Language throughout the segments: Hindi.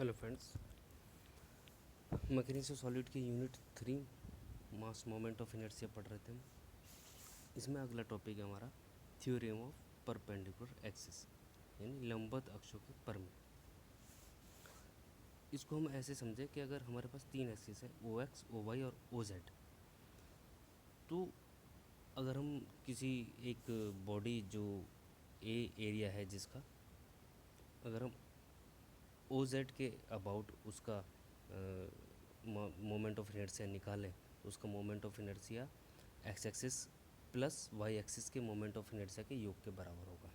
Hello friends, mechanics of solid की unit 3 mass moment of inertia पढ़ रहे थे हम। इसमें अगला टॉपिक है हमारा थ्योरम ऑफ परपेंडिकुलर एक्सिस, यानी लंबवत अक्षों के प्रमेय। इसको हम ऐसे समझे कि अगर हमारे पास तीन एक्सिस है ओ एक्स, ओ वाई और ओ जेड, तो अगर हम किसी एक बॉडी जो ए एरिया है जिसका, अगर हम ओ जेड के अबाउट उसका मोमेंट ऑफ इनर्शिया निकालें तो उसका moment of inertia x axis plus y axis के मोमेंट ऑफ इनर्शिया के योग के बराबर होगा।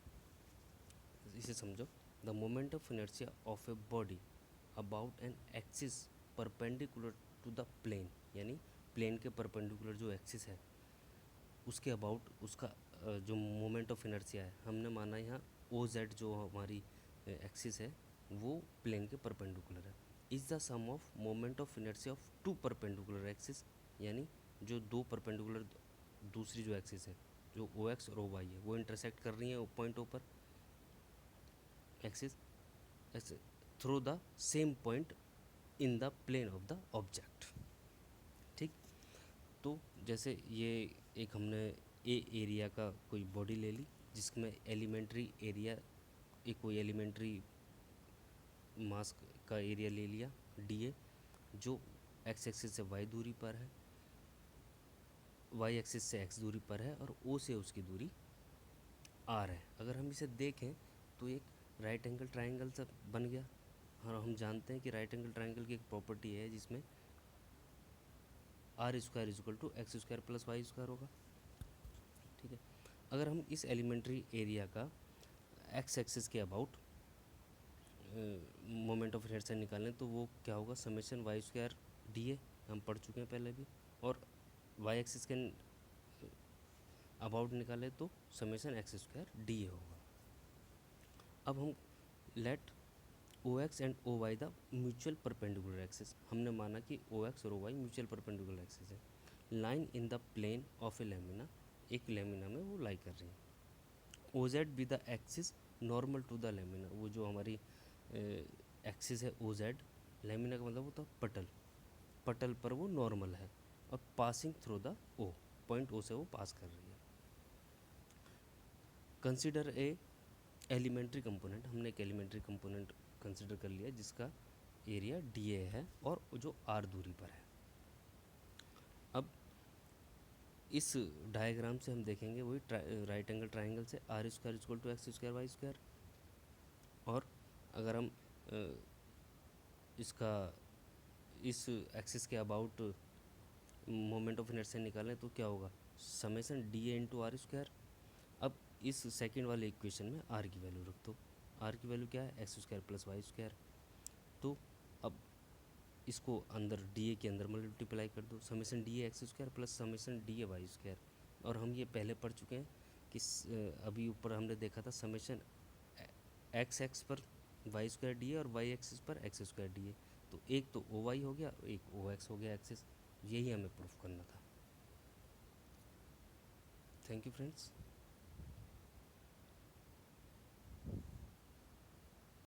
इसे समझो, the moment of inertia of a body about an axis perpendicular to the plane, यानी प्लेन के परपेंडिकुलर जो एक्सिस है उसके अबाउट उसका जो मोमेंट ऑफ इनर्शिया है, हमने माना यहाँ ओ जेड जो हमारी एक्सिस है वो प्लेन के परपेंडिकुलर है, is the sum of moment of inertia of two perpendicular axis, यानी जो दो परपेंडिकुलर दूसरी जो एक्सिस है जो ओ एक्स और ओ वाई है वो इंटरसेक्ट कर रही है पॉइंट ओ पर axis through the same point in the plane of the object. ठीक, तो जैसे ये एक हमने ए एरिया का कोई बॉडी ले ली जिसमें एलिमेंट्री एरिया, एक कोई एलिमेंट्री मास का एरिया ले लिया डी ए, जो एक्स एक्सिस से वाई दूरी पर है, वाई एक्सिस से एक्स दूरी पर है और ओ से उसकी दूरी आर है। अगर हम इसे देखें तो एक राइट एंगल ट्राइंगल सा बन गया। और हम जानते हैं कि राइट एंगल ट्राइंगल की एक प्रॉपर्टी है जिसमें r square is equal to x square plus y square होगा। ठीक है, अगर हम इस एलिमेंट्री एरिया का एक्स एक्सिस के अबाउट मोमेंट ऑफ इनर्शिया निकालें तो वो क्या होगा, summation y square d a, हम पढ़ चुके हैं पहले भी, और वाई एक्सिस के अबाउट निकाले तो summation x square d A होगा। अब हम let O X and O Y the mutual perpendicular axis, हमने माना कि ओ एक्स और O Y mutual perpendicular axis है, line in the plane of a lamina, एक लेमिना में वो लाई कर रही है। O Z be the axis normal to the lamina, वो जो हमारी एक्सिस है ओ जेड, लेमिना का मतलब होता है पटल, पटल पर वो नॉर्मल है और passing through the O, point O से वो पास कर रही है। कंसिडर ए एलिमेंट्री कंपोनेंट, हमने एक एलिमेंट्री कंपोनेंट कंसिडर कर लिया जिसका एरिया डी ए है और जो आर दूरी पर है। अब इस डायग्राम से हम देखेंगे वही राइट एंगल ट्राइंगल से r square equal to x square y square, और अगर हम इसका इस एक्सिस के अबाउट मोमेंट ऑफ इनर्शिया निकालें तो क्या होगा, summation d a into r square. अब इस सेकेंड वाले इक्वेशन में आर की वैल्यू रख दो, आर की वैल्यू क्या है, x square plus y square. तो अब इसको अंदर डी ए के अंदर मल्टीप्लाई कर दो, summation d a x square plus summation d a y square. और हम ये पहले पढ़ चुके हैं कि अभी ऊपर हमने देखा था समेशन एक्स एक्स पर वाई स्क्वायर डी ए और वाई एक्सिस पर एक्स स्क्वायर डी ए, तो एक तो ओ वाई हो गया, एक ओ एक्स हो गया एक्सिस, यही हमें प्रूफ करना था। Thank you friends.